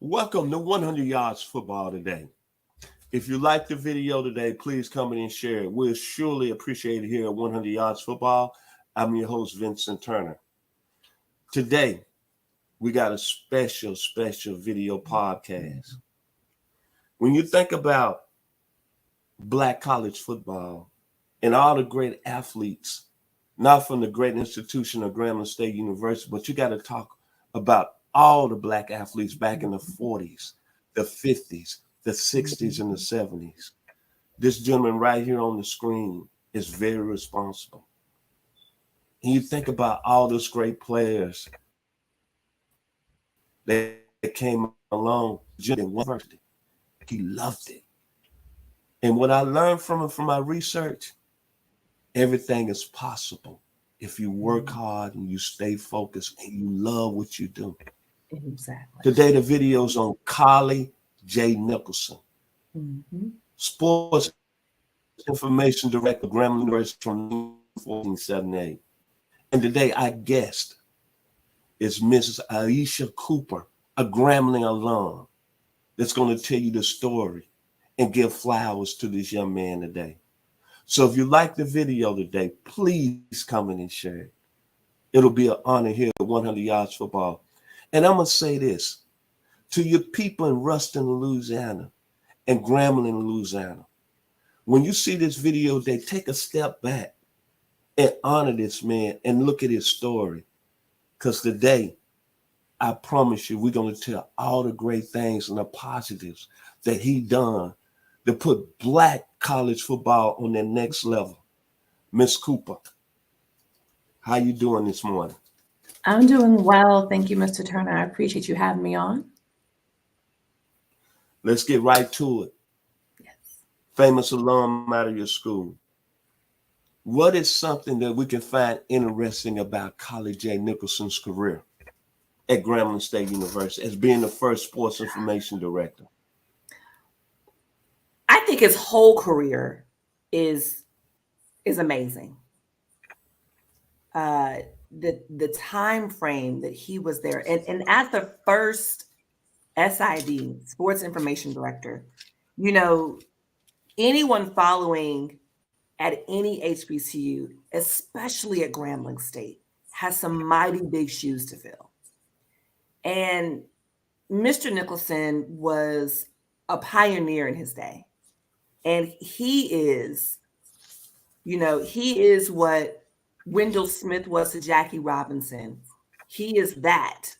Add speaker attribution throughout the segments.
Speaker 1: Welcome to 100 Yards Football today. If you like the video today, please comment and share it. We'll surely appreciate it here at 100 Yards Football. I'm your host, Vincent Turner. Today, we got a special video podcast. When you think about Black college football and all the great athletes, not from the great institution of Grambling State University, but you got to talk about all the Black athletes back in the 40s, the 50s, the 60s, and the 70s. This gentleman right here on the screen is very responsible. And you think about all those great players that came along in university. He loved it. And what I learned from him from my research, everything is possible if you work hard and you stay focused and you love what you do.
Speaker 2: Exactly.
Speaker 1: Today, the video's on Collie J. Nicholson, Sports Information Director, Grambling University from 1478. And today, our guest is Mrs. Aisha Cooper, a Grambling alum, that's going to tell you the story and give flowers to this young man today. So if you like the video today, please comment and share it. It'll be an honor here at 100 Yards Football. And I'm going to say this to your people in Ruston, Louisiana, and Grambling, Louisiana. When you see this video, they take a step back and honor this man and look at his story. Because today, I promise you, we're going to tell all the great things and the positives that he done to put Black college football on their next level. Miss Cooper, how you doing this morning?
Speaker 2: I'm doing well. Thank you, Mr. Turner. I appreciate you having me on.
Speaker 1: Let's get right to it.
Speaker 2: Yes.
Speaker 1: Famous alum out of your school. What is something that we can find interesting about Collie J. Nicholson's career at Grambling State University as being the first sports information director?
Speaker 2: I think his whole career is amazing. The time frame that he was there, and as the first SID, sports information director, you know, anyone following at any HBCU, especially at Grambling State, has some mighty big shoes to fill. And Mr. Nicholson was a pioneer in his day. And he is what Wendell Smith was to Jackie Robinson. He is that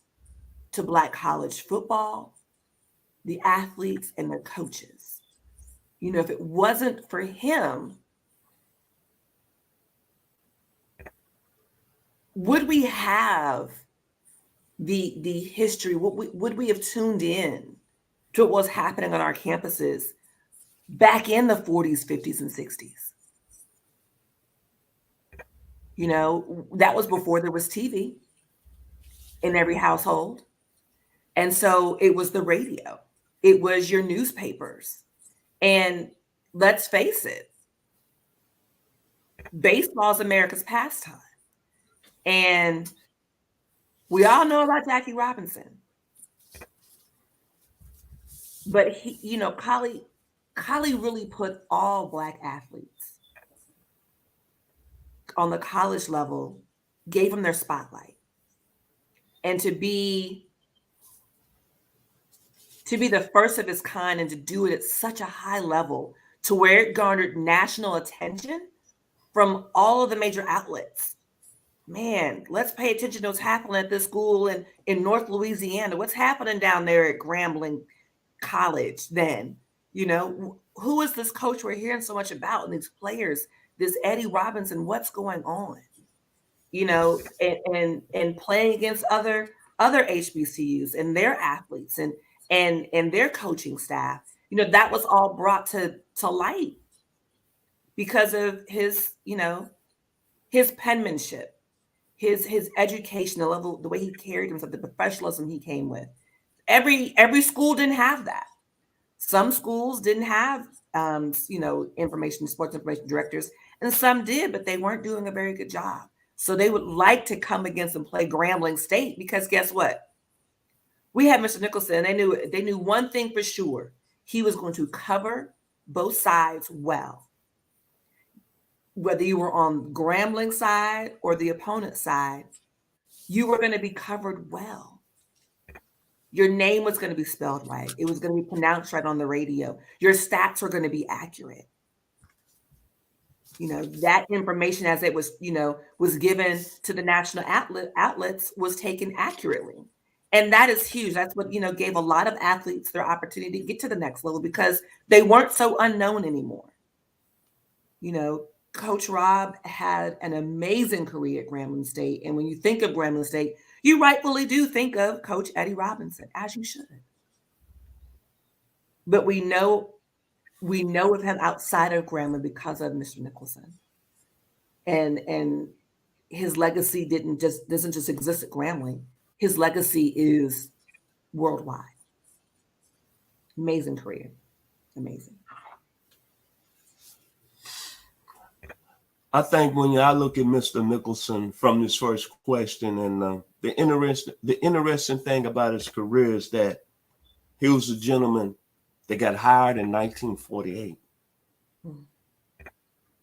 Speaker 2: to Black college football, the athletes and the coaches. You know, if it wasn't for him, would we have the history? Would we have tuned in to what was happening on our campuses back in the 40s, 50s, and 60s? You know, that was before there was TV in every household. And so it was the radio. It was your newspapers. And let's face it, baseball is America's pastime. And we all know about Jackie Robinson. But he, you know, Collie really put all Black athletes on the college level, gave them their spotlight. And to be the first of its kind and to do it at such a high level to where it garnered national attention from all of the major outlets. Man, let's pay attention to what's happening at this school in North Louisiana. What's happening down there at Grambling College then? You know, who is this coach we're hearing so much about and these players? This Eddie Robinson, what's going on? You know, and playing against other HBCUs and their athletes and their coaching staff. You know, that was all brought to light because of his, you know, his penmanship, his education, the level, the way he carried himself, the professionalism he came with. Every school didn't have that. Some schools didn't have, sports information directors, and some did, but they weren't doing a very good job. So they would like to come against and play Grambling State because guess what? We had Mr. Nicholson. They knew one thing for sure. He was going to cover both sides well. Whether you were on Grambling side or the opponent side, you were going to be covered well. Your name was going to be spelled right. It was going to be pronounced right on the radio. Your stats were going to be accurate. That information as it was, was given to the national outlets was taken accurately. And that is huge. That's what, gave a lot of athletes their opportunity to get to the next level because they weren't so unknown anymore. Coach Rob had an amazing career at Grambling State. And when you think of Grambling State, you rightfully do think of Coach Eddie Robinson, as you should. But we know of him outside of Grambling because of Mr. Nicholson. And his legacy doesn't just exist at Grambling. His legacy is worldwide. Amazing career. Amazing.
Speaker 1: I think when I look at Mr. Nicholson from this first question, and the interesting thing about his career is that he was a gentleman that got hired in 1948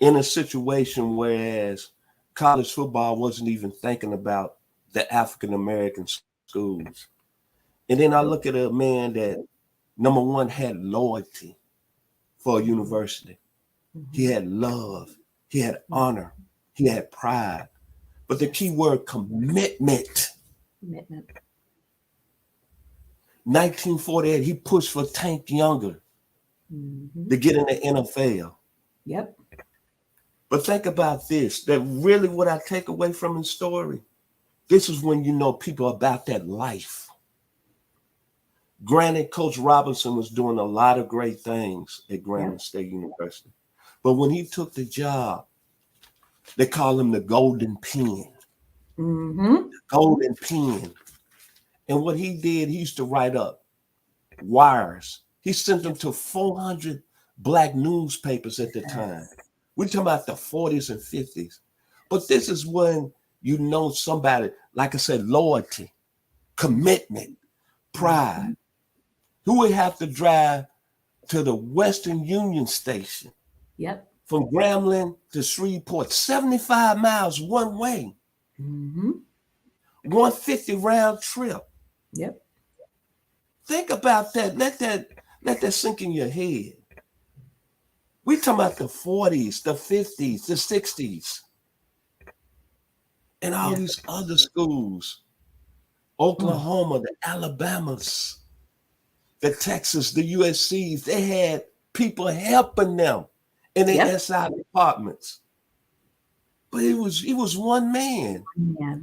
Speaker 1: in a situation whereas college football wasn't even thinking about the African-American schools. And then I look at a man that, number one, had loyalty for a university. He had love. He had honor. He had pride. But the key word, commitment. 1948, he pushed for Tank Younger to get in the NFL.
Speaker 2: Yep.
Speaker 1: But think about this. That really what I take away from his story. This is when you know people about that life. Granted, Coach Robinson was doing a lot of great things at Grambling State University. But when he took the job, they call him the Golden Pen. The Golden Pen. And what he did, he used to write up wires. He sent them to 400 black newspapers at the time. We're talking about the 40s and 50s. But this is when you know somebody, like I said, loyalty, commitment, pride. Who would have to drive to the Western Union Station?
Speaker 2: Yep.
Speaker 1: From Grambling to Shreveport, 75 miles one way. 150 round trip.
Speaker 2: Yep.
Speaker 1: Think about that. Let that sink in your head. We talking about the 40s, the 50s, the 60s, and all these other schools. Oklahoma, the Alabamas, the Texas, the USCs, they had people helping them in the SI departments. But he was one man.
Speaker 2: Yeah.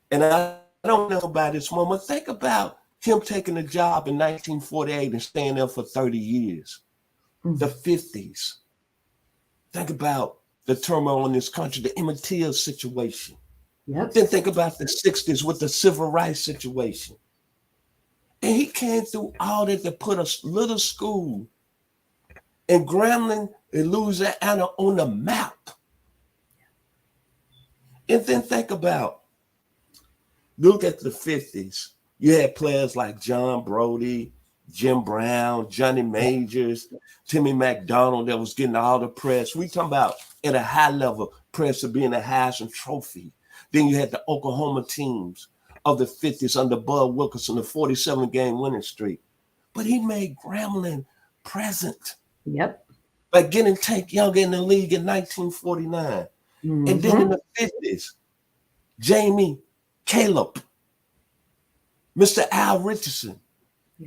Speaker 1: And I don't know about this moment. Think about him taking a job in 1948 and staying there for 30 years. The 50s. Think about the turmoil in this country, the Emmett Till situation.
Speaker 2: Yep.
Speaker 1: Then think about the 60s with the civil rights situation. And he came through all that to put a little school in Grambling in Louisiana on the map. And then think about, look at the 50s. You had players like John Brody, Jim Brown, Johnny Majors, Timmy McDonald that was getting all the press. We talking about at a high level press of being a Heisman Trophy. Then you had the Oklahoma teams of the 50s under Bud Wilkinson, the 47-game winning streak. But he made Grambling present.
Speaker 2: Yep.
Speaker 1: By getting Tank Younger in the league in 1949. And then in the 50s, Jamie, Caleb, Mr. Al Richardson,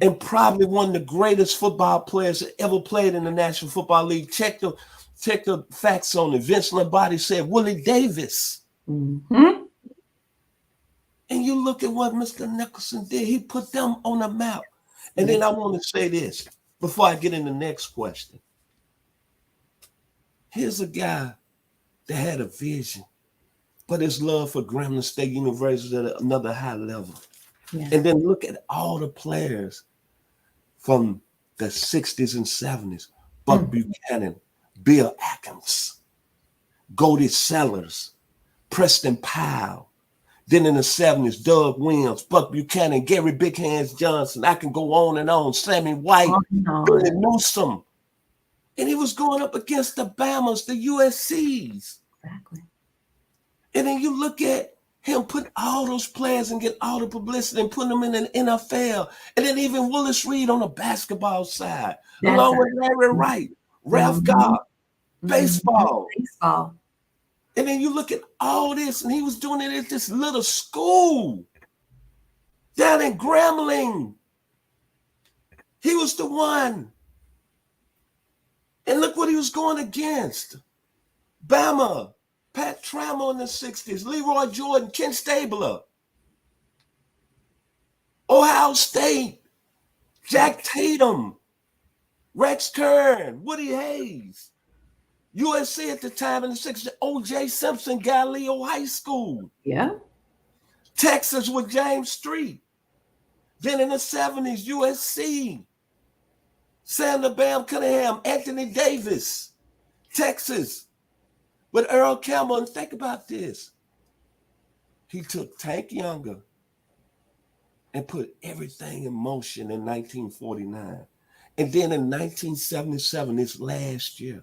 Speaker 1: and probably one of the greatest football players that ever played in the National Football League. Check the facts on it. Vince Lombardi said Willie Davis. And you look at what Mr. Nicholson did. He put them on the map. And then I want to say this before I get in the next question. Here's a guy that had a vision, but his love for Grambling State University at another high level. Yeah. And then look at all the players from the 60s and 70s. Buck Buchanan, Bill Atkins, Goldie Sellers, Preston Powell, Then in the 70s, Doug Williams, Buck Buchanan, Gary Big Hands Johnson. I can go on and on. Sammy White, Billy Newsome. And he was going up against the Bamas, the USCs.
Speaker 2: Exactly.
Speaker 1: And then you look at him put all those players and get all the publicity and put them in an NFL. And then even Willis Reed on the basketball side, along with Larry Wright, Ralph Gobb, baseball. And then you look at all this, and he was doing it at this little school down in Grambling. He was the one. And look what he was going against. Bama, Pat Trammell in the 60s, Leroy Jordan, Ken Stabler. Ohio State, Jack Tatum, Rex Kern, Woody Hayes. USC at the time in the 60s, O.J. Simpson, Galileo High School.
Speaker 2: Yeah.
Speaker 1: Texas with James Street. Then in the 70s, USC. Sandra Bam Cunningham, Anthony Davis. Texas with Earl Campbell. And think about this. He took Tank Younger and put everything in motion in 1949. And then in 1977, this last year,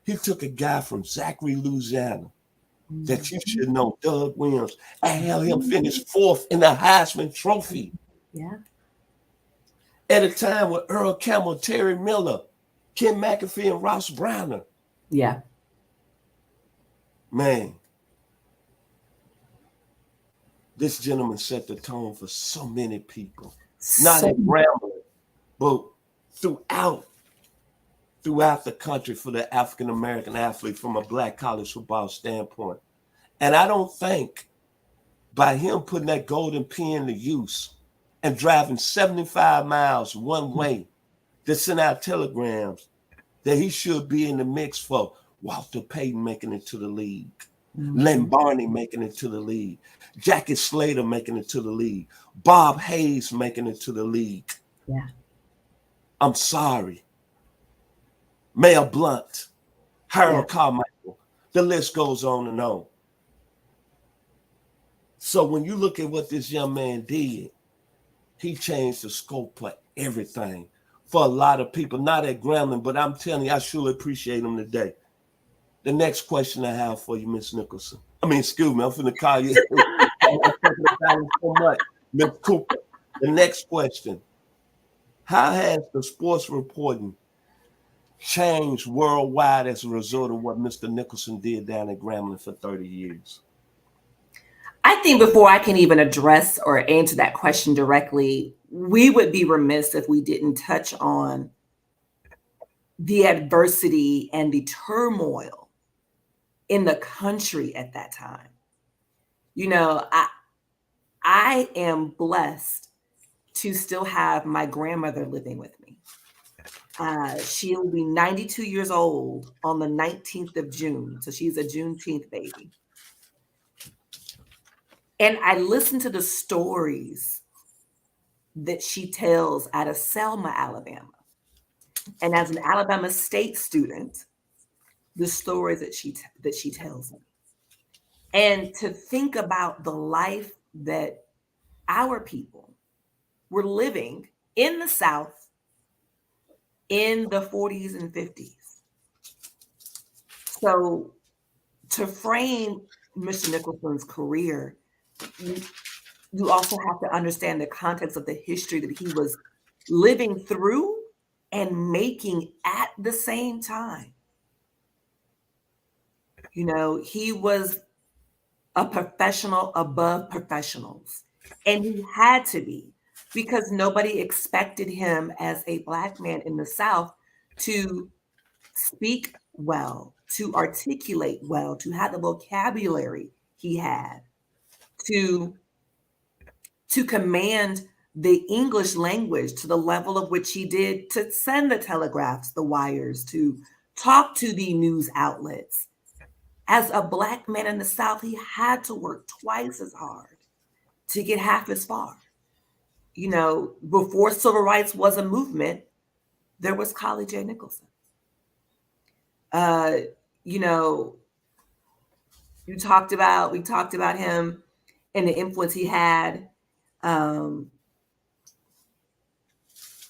Speaker 1: he took a guy from Zachary, Louisiana, that you should know, Doug Williams, and had him finish fourth in the Heisman Trophy.
Speaker 2: Yeah.
Speaker 1: At a time with Earl Campbell, Terry Miller, Ken McAfee, and Ross Browner.
Speaker 2: Yeah.
Speaker 1: Man, this gentleman set the tone for so many people. Not at Grambling, but throughout the country for the African-American athlete from a Black college football standpoint. And I don't think by him putting that golden pen to use and driving 75 miles one way to send out telegrams that he should be in the mix for Walter Payton making it to the league, Len Barney making it to the league, Jackie Slater making it to the league, Bob Hayes making it to the league.
Speaker 2: Yeah.
Speaker 1: I'm sorry. Mayor Blunt, Harold Carmichael, the list goes on and on. So when you look at what this young man did, he changed the scope for everything for a lot of people, not at Grambling, but I'm telling you, I surely appreciate him today. The next question I have for you, Miss Nicholson. I'm finna call you. So much, Miss Cooper. The next question. How has the sports reporting changed worldwide as a result of what Mr. Nicholson did down at Grambling for 30 years?
Speaker 2: I think before I can even address or answer that question directly, we would be remiss if we didn't touch on the adversity and the turmoil in the country at that time. You know, I am blessed to still have my grandmother living with me. She'll be 92 years old on the 19th of June. So she's a Juneteenth baby. And I listen to the stories that she tells out of Selma, Alabama. And as an Alabama State student, the stories that she tells me. And to think about the life that our people were living in the South in the 40s and 50s. So to frame Mr. Nicholson's career, you also have to understand the context of the history that he was living through and making at the same time. You know, he was a professional above professionals, and he had to be, because nobody expected him as a Black man in the South to speak well, to articulate well, to have the vocabulary he had, to command the English language to the level of which he did, to send the telegraphs, the wires, to talk to the news outlets. As a Black man in the South, he had to work twice as hard to get half as far. You know, before civil rights was a movement, there was Collie J. Nicholson. You know, we talked about him and the influence he had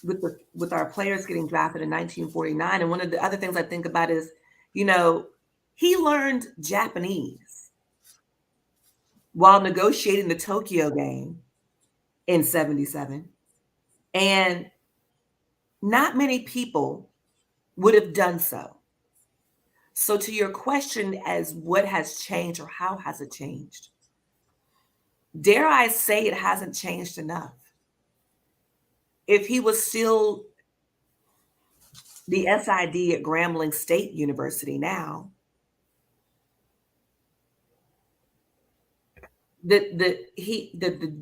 Speaker 2: with our players getting drafted in 1949. And one of the other things I think about is, he learned Japanese while negotiating the Tokyo game in 77. And not many people would have done so. So to your question as what has changed or how has it changed? Dare I say it hasn't changed enough. If he was still the SID at Grambling State University now, the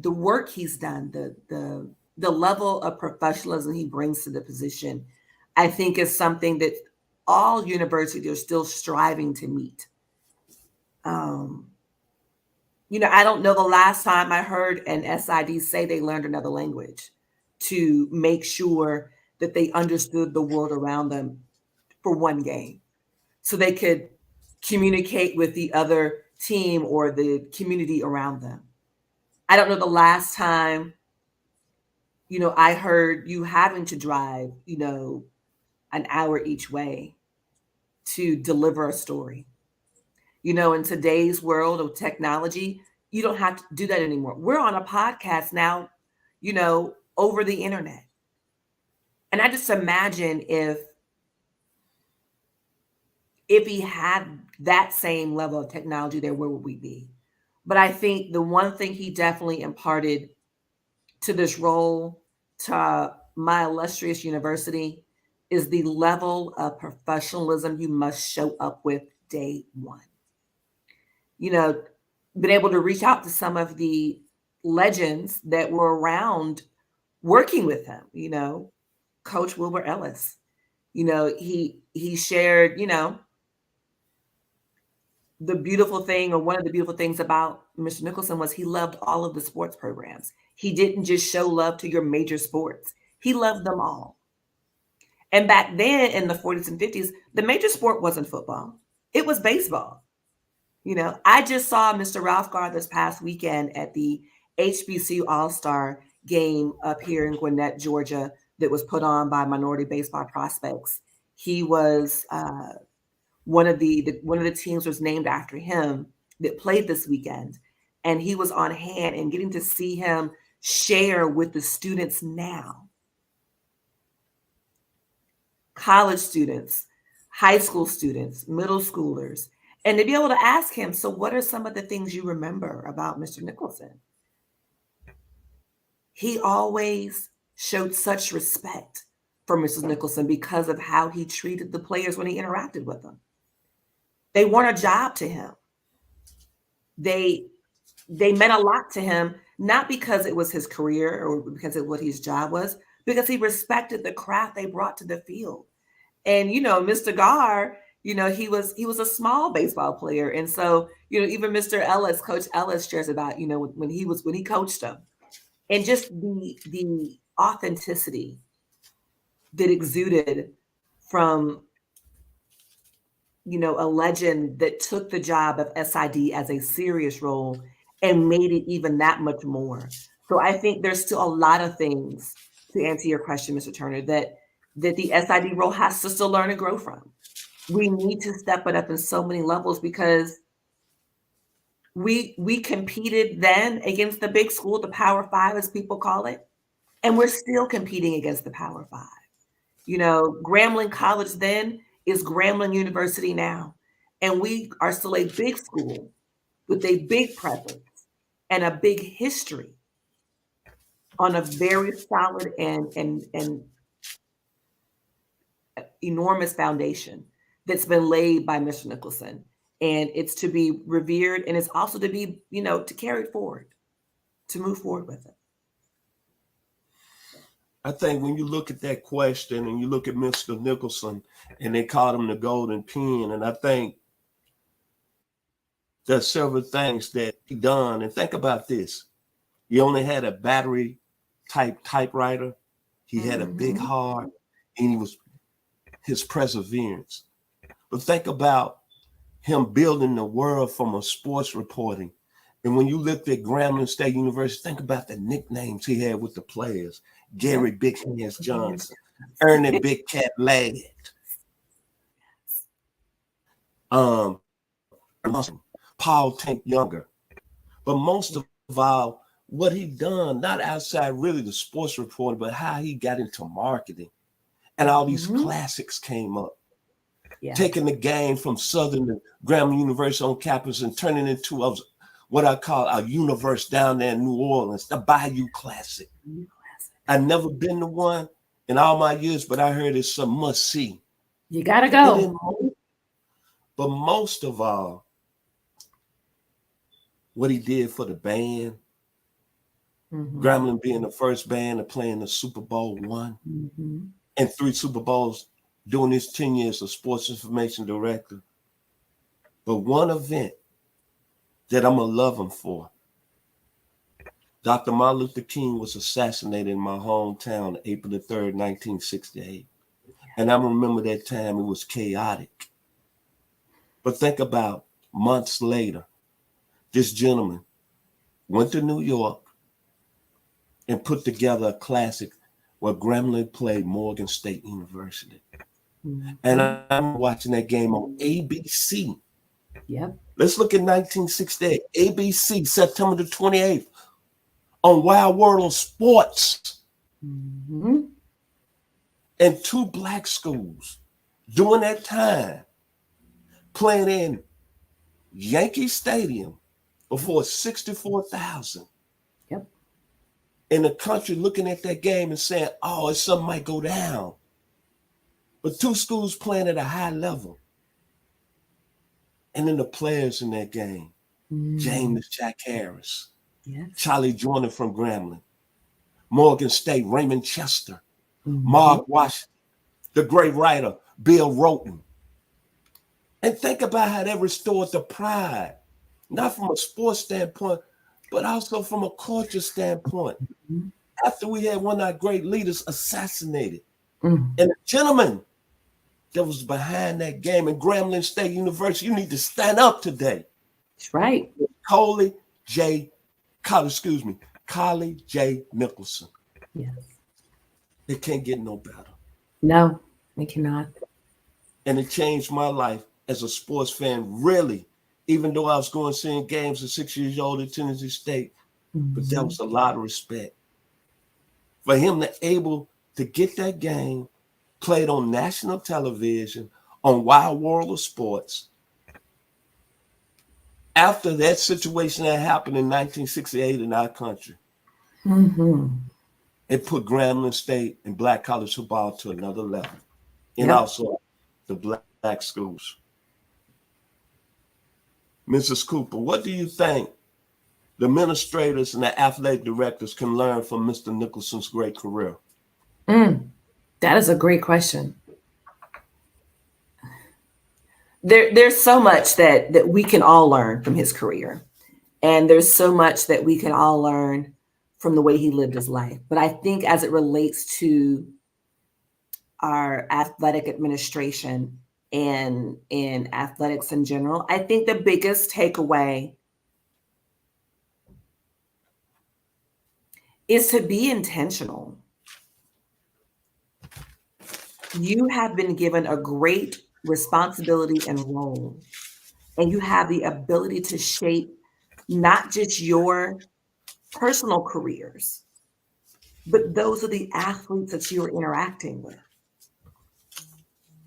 Speaker 2: work he's done, the level of professionalism he brings to the position, I think is something that all universities are still striving to meet. I don't know the last time I heard an SID say they learned another language to make sure that they understood the world around them for one game, so they could communicate with the other team or the community around them. I don't know the last time, I heard you having to drive, an hour each way to deliver a story. In today's world of technology, you don't have to do that anymore. We're on a podcast now, over the internet. And I just imagine if he had that same level of technology there, where would we be? But I think the one thing he definitely imparted to this role, to my illustrious university, is the level of professionalism you must show up with day one. Been able to reach out to some of the legends that were around working with him, Coach Wilbur Ellis. He shared, the beautiful thing, or one of the beautiful things about Mr. Nicholson, was he loved all of the sports programs. He didn't just show love to your major sports. He loved them all. And back then in the 40s and 50s, the major sport wasn't football. It was baseball. I just saw Mr. Ralph Garr this past weekend at the HBCU All-Star game up here in Gwinnett, Georgia, that was put on by Minority Baseball Prospects. He was one of the teams was named after him that played this weekend, and he was on hand, and getting to see him share with the students now, college students, high school students, middle schoolers, and to be able to ask him, so what are some of the things you remember about Mr. Nicholson? He always showed such respect for Mrs. Nicholson because of how he treated the players when he interacted with them. They weren't a job to him. They meant a lot to him, not because it was his career or because of what his job was, because he respected the craft they brought to the field. And, Mr. Garr, he was a small baseball player. And so, even Mr. Ellis, Coach Ellis, shares about, when he coached them, and just the authenticity that exuded from, a legend that took the job of SID as a serious role and made it even that much more. So I think there's still a lot of things, to answer your question, Mr. Turner, that the SID role has to still learn and grow from. We need to step it up in so many levels, because we competed then against the big school, the Power Five, as people call it, and we're still competing against the Power Five. Grambling College then is Grambling University now, and we are still a big school with a big presence and a big history on a very solid and enormous foundation that's been laid by Mr. Nicholson. And it's to be revered, and it's also to be, to carry it forward, to move forward with it.
Speaker 1: I think when you look at that question and you look at Mr. Nicholson, and they called him the golden pen, and I think there's several things that he done. And think about this. He only had a battery type typewriter. He had a big heart, and his perseverance. But think about him building the world from a sports reporting And when you looked at Grambling State University, think about the nicknames he had with the players. Gary Big Hands Johnson, Ernie Big Cat Ladd, Paul Tank Younger. But most of all, what he done, not outside really the sports reporting, but how he got into marketing. And all these classics came up. Yeah. Taking the game from Southern to Grambling University on campus and turning it into what I call a universe down there in New Orleans, the Bayou Classic. I've never been to one in all my years, but I heard it's some must see.
Speaker 3: You gotta go.
Speaker 1: But most of all, what he did for the band, Grambling being the first band to play in the Super Bowl I, and 3 Super Bowls during his 10 years as sports information director. But one event that I'm going to love him for, Dr. Martin Luther King was assassinated in my hometown April the 3rd, 1968. And I remember that time it was chaotic. But think about months later, this gentleman went to New York and put together a classic where Grambling played Morgan State University. And I'm watching that game on ABC.
Speaker 3: Yep.
Speaker 1: Let's look at 1968. ABC, September the 28th, on Wild World of Sports. And 2 black schools during that time playing in Yankee Stadium before 64,000.
Speaker 3: Yep.
Speaker 1: In the country looking at that game and saying, oh, something might go down. But 2 schools playing at a high level. And then the players in that game, James Jack Harris, Charlie Jordan from Grambling, Morgan State, Raymond Chester, Mark Washington, the great writer, Bill Roten. And think about how that restored the pride, not from a sports standpoint, but also from a culture standpoint. After we had one of our great leaders assassinated. And the gentleman that was behind that game in Grambling State University, you need to stand up today.
Speaker 3: That's right.
Speaker 1: Collie J. Nicholson.
Speaker 3: Yes.
Speaker 1: It can't get no better.
Speaker 3: No, it cannot.
Speaker 1: And it changed my life as a sports fan, really, even though I was going seeing games at 6 years old at Tennessee State. But that was a lot of respect. For him to able to get that game played on national television, on Wild World of Sports. After that situation that happened in 1968 in our country, it put Grambling State and black college football to another level. And also the black schools. Mrs. Cooper, what do you think the administrators and the athletic directors can learn from Mr. Nicholson's great career?
Speaker 3: That is a great question. There's so much that we can all learn from his career. And there's so much that we can all learn from the way he lived his life. But I think as it relates to our athletic administration and in athletics in general, I think the biggest takeaway is to be intentional. You have been given a great responsibility and role, and you have the ability to shape not just your personal careers, but those are the athletes that you're interacting with.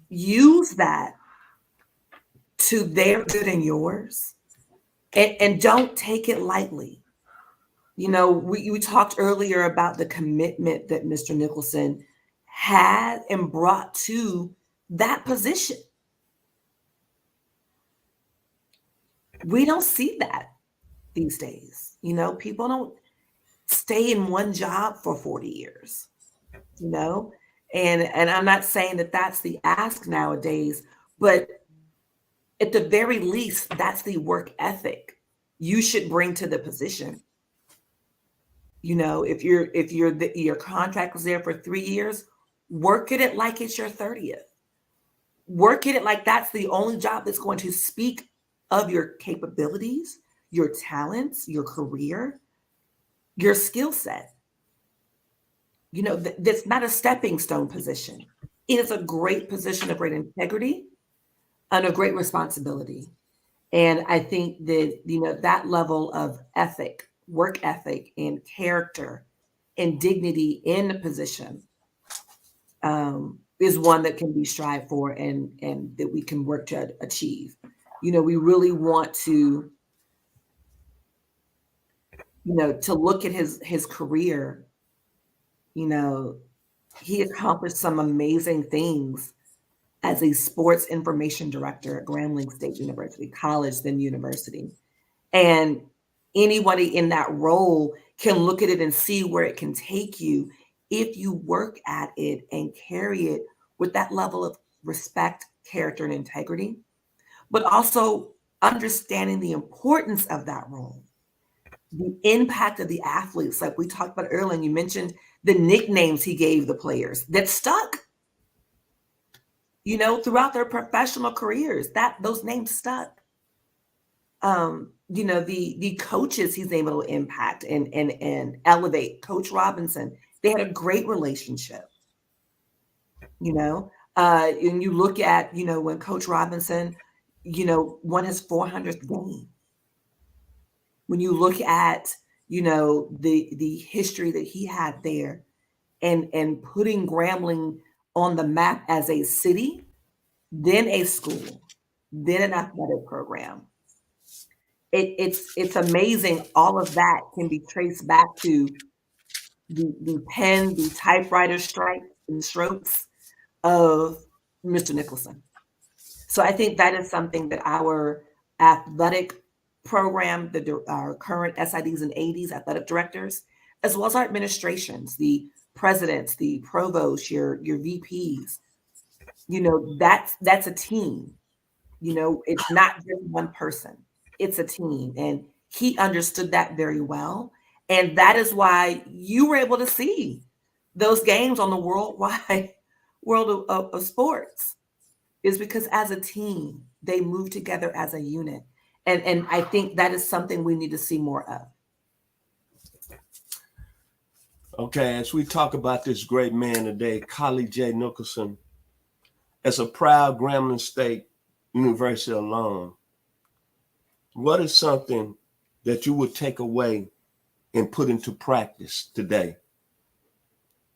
Speaker 3: Use that to their good and yours, and don't take it lightly. You know, we talked earlier about the commitment that Mr. Nicholson had and brought to that position. We don't see that these days. You know, people don't stay in one job for 40 years, you know, and I'm not saying that that's the ask nowadays, but at the very least, that's the work ethic you should bring to the position. You know, if your contract was there for 3 years, work at it like it's your 30th. Work at it like that's the only job that's going to speak of your capabilities, your talents, your career, your skill set. You know, that's not a stepping stone position. It is a great position of great integrity and a great responsibility. And I think that, you know, that level of ethic, work ethic, and character and dignity in the position is one that can be strived for and that we can work to achieve. You know, we really want to, you know, to look at his career. You know, he accomplished some amazing things as a sports information director at Grambling State University, college, then university. And anybody in that role can look at it and see where it can take you if you work at it and carry it with that level of respect, character, and integrity, but also understanding the importance of that role, the impact of the athletes, like we talked about earlier, and you mentioned the nicknames he gave the players that stuck, you know, throughout their professional careers, that those names stuck. You know, the coaches he's able to impact and elevate. Coach Robinson, they had a great relationship, you know. And you look at, you know, when Coach Robinson, you know, won his 400th game. When you look at, you know, the history that he had there and putting Grambling on the map as a city, then a school, then an athletic program. It's amazing. All of that can be traced back to the pen, the typewriter stripes and strokes of Mr. Nicholson. So I think that is something that our athletic program, our current SIDs and ADs, athletic directors, as well as our administrations, the presidents, the provosts, your VPs, you know, that's a team. You know, it's not just one person, it's a team. And he understood that very well. And that is why you were able to see those games on the worldwide world of sports, is because as a team, they move together as a unit. And I think that is something we need to see more of.
Speaker 1: Okay, as we talk about this great man today, Collie J. Nicholson, as a proud Grambling State University alum, what is something that you would take away and put into practice today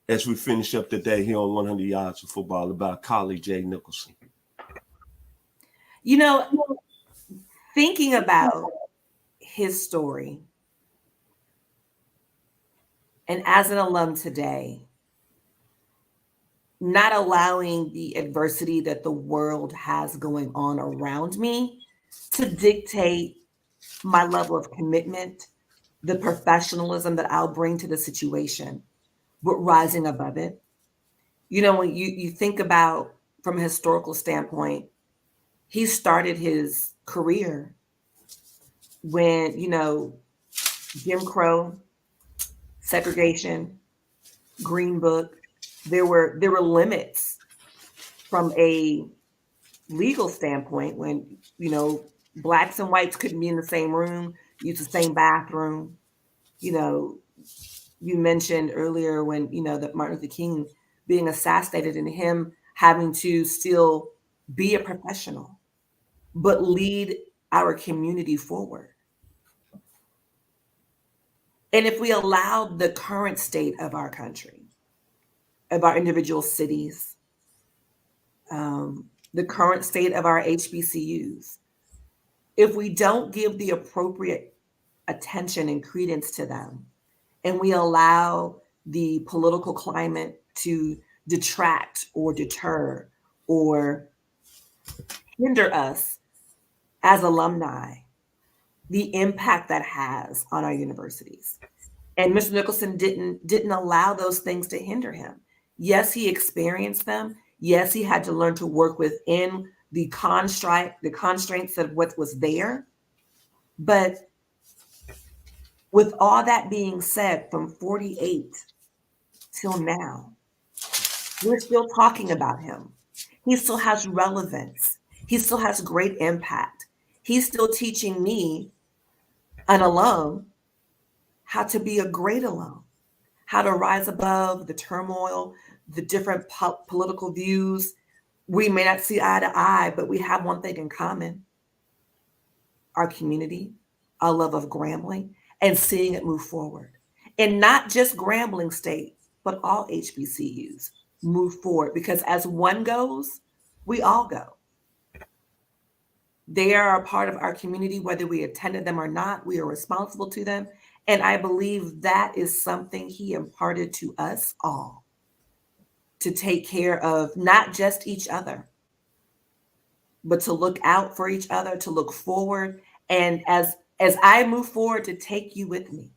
Speaker 1: as we finish up the day here on 100 Yards of Football about Collie J. Nicholson?
Speaker 3: You know, thinking about his story, and as an alum today, not allowing the adversity that the world has going on around me to dictate my level of commitment, the professionalism that I'll bring to the situation, but rising above it. You know, when you think about from a historical standpoint, he started his career when, you know, Jim Crow, segregation, Green Book, there were limits from a legal standpoint when, you know, blacks and whites couldn't be in the same room, use the same bathroom. You know, you mentioned earlier when, you know, that Martin Luther King being assassinated and him having to still be a professional, but lead our community forward. And if we allow the current state of our country, of our individual cities, the current state of our HBCUs, if we don't give the appropriate attention and credence to them, and we allow the political climate to detract or deter or hinder us as alumni, the impact that has on our universities. And Mr. Nicholson didn't allow those things to hinder him. Yes, he experienced them. Yes, he had to learn to work within the constraints of what was there. But with all that being said, from 48 till now, we're still talking about him. He still has relevance. He still has great impact. He's still teaching me an alum how to be a great alum, how to rise above the turmoil, the different political views. We may not see eye to eye, but we have one thing in common: our community, our love of Grambling, and seeing it move forward. And not just Grambling State, but all HBCUs move forward, because as one goes, we all go. They are a part of our community, whether we attended them or not. We are responsible to them. And I believe that is something he imparted to us all, to take care of not just each other, but to look out for each other, to look forward. And as I move forward, to take you with me,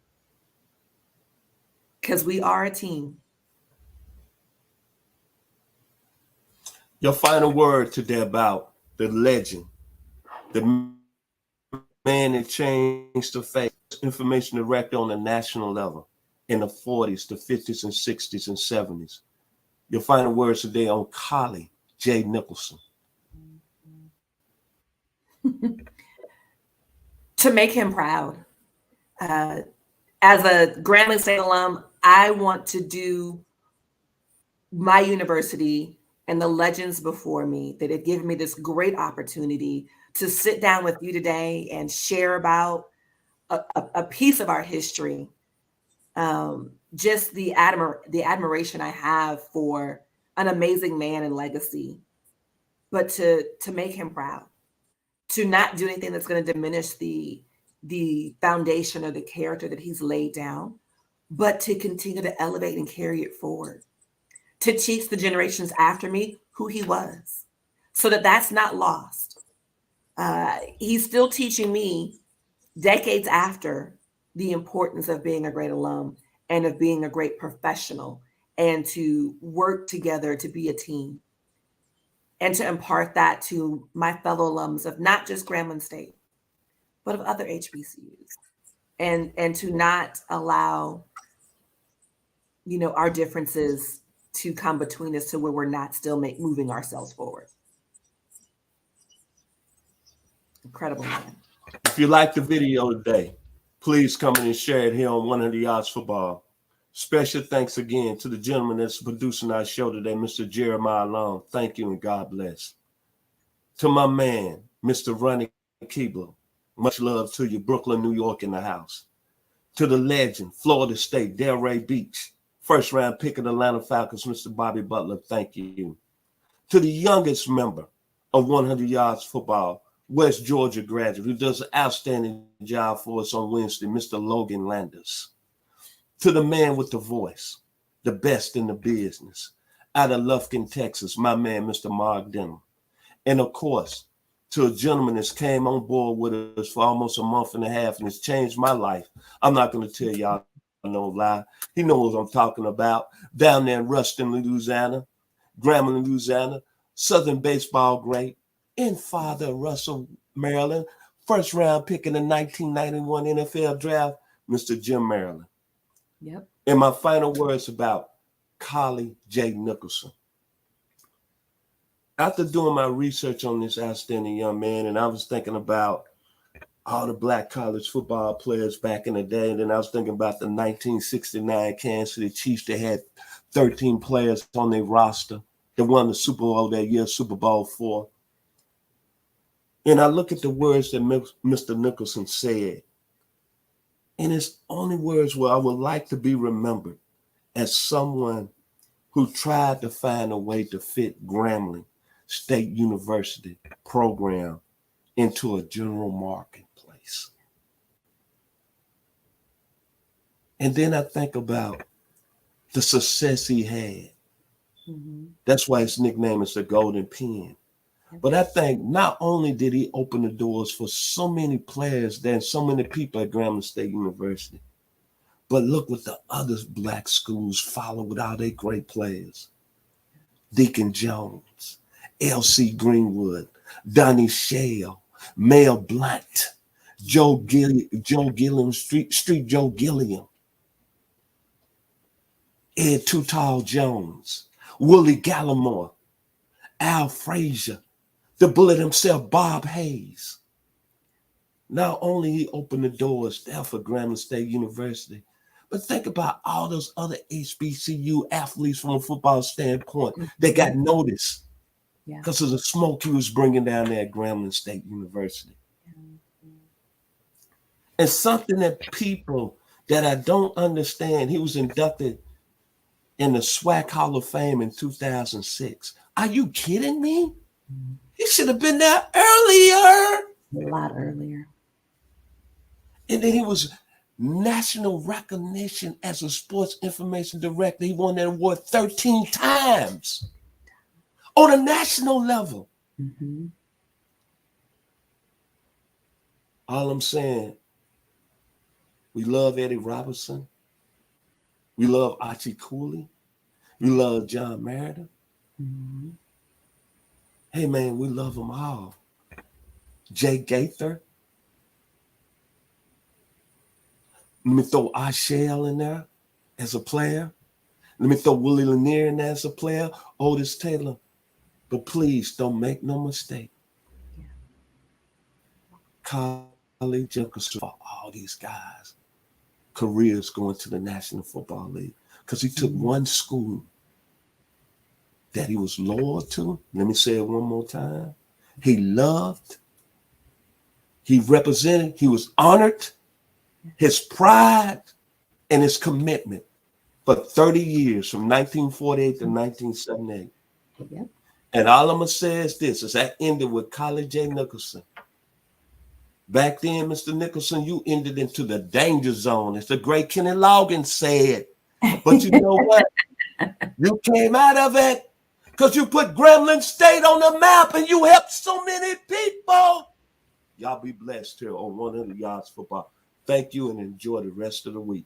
Speaker 3: because we are a team.
Speaker 1: Your final word today about the legend, the man that changed the face, information director on a national level in the 40s, the 50s, and 60s, and 70s. Your final words today on Collie, J. Nicholson.
Speaker 3: To make him proud. As a Grambling State alum, I want to do my university and the legends before me that have given me this great opportunity to sit down with you today and share about a piece of our history. Just the admiration I have for an amazing man and legacy, but to make him proud, to not do anything that's going to diminish the foundation or the character that he's laid down, but to continue to elevate and carry it forward, to teach the generations after me who he was, so that that's not lost. He's still teaching me decades after the importance of being a great alum and of being a great professional, and to work together to be a team, and to impart that to my fellow alums of not just Grambling State, but of other HBCUs, and to not allow, our differences to come between us to where we're not still moving ourselves forward. Incredible man.
Speaker 1: If you like the video today, please come in and share it here on 100 Yards Football. Special thanks again to the gentleman that's producing our show today, Mr. Jeremiah Long. Thank you and God bless. To my man, Mr. Ronnie Keebler, much love to you, Brooklyn, New York in the house. To the legend, Florida State, Delray Beach, first round pick of the Atlanta Falcons, Mr. Bobby Butler, thank you. To the youngest member of 100 Yards Football, West Georgia graduate, who does an outstanding job for us on Wednesday, Mr. Logan Landers. To the man with the voice, the best in the business, out of Lufkin, Texas, my man, Mr. Mark Denham. And of course, to a gentleman that's came on board with us for almost a month and a half and has changed my life. I'm not going to tell y'all no lie. He knows what I'm talking about. Down there in Ruston, Louisiana, Grambling, Louisiana, Southern baseball great, and father Russell, Maryland, first round pick in the 1991 NFL draft, Mr. Jim Maryland.
Speaker 3: Yep.
Speaker 1: And my final words about Collie J. Nicholson. After doing my research on this outstanding young man, and I was thinking about all the black college football players back in the day, and then I was thinking about the 1969 Kansas City Chiefs. They had 13 players on their roster that won the Super Bowl that year, Super Bowl IV. And I look at the words that Mr. Nicholson said, and it's only words where I would like to be remembered as someone who tried to find a way to fit Grambling State University program into a general marketplace. And then I think about the success he had.
Speaker 3: Mm-hmm.
Speaker 1: That's why his nickname is the Golden Pen. But I think not only did he open the doors for so many players and so many people at Grambling State University, but look what the other black schools follow with all their great players. Deacon Jones, L.C. Greenwood, Donnie Shale, Mel Blunt, Joe Gilliam, Street Joe Gilliam, Ed Too Tall Jones, Willie Gallimore, Al Frazier, the bullet himself, Bob Hayes. Not only he opened the doors there for Grambling State University, but think about all those other HBCU athletes from a football standpoint. They got noticed because of the smoke he was bringing down there at Grambling State University. And something that people that I don't understand, he was inducted in the SWAC Hall of Fame in 2006. Are you kidding me? He should have been there earlier.
Speaker 3: A lot earlier.
Speaker 1: And then he was national recognition as a sports information director. He won that award 13 times on a national level.
Speaker 3: Mm-hmm.
Speaker 1: All I'm saying, we love Eddie Robertson. We love Aisha Cooper. We love John Meredith.
Speaker 3: Mm-hmm.
Speaker 1: Hey, man, we love them all. Jay Gaither. Let me throw Aisha in there as a player. Let me throw Willie Lanier in there as a player. Otis Taylor. But please don't make no mistake.
Speaker 3: Yeah.
Speaker 1: Collie, Nicholson, for all these guys, careers going to the National Football League. Because he took one school that he was loyal to. Let me say it one more time. He loved. He represented. He was honored. His pride and his commitment for 30 years from 1948 to 1978.
Speaker 3: Yep.
Speaker 1: And all I'm going to say is this, is I ended with Collie J. Nicholson. Back then, Mr. Nicholson, you ended into the danger zone, as the great Kenny Loggins said. But you know what? You came out of it because you put Grambling State on the map and you helped so many people. Y'all be blessed here on 100 Yards Football. Thank you and enjoy the rest of the week.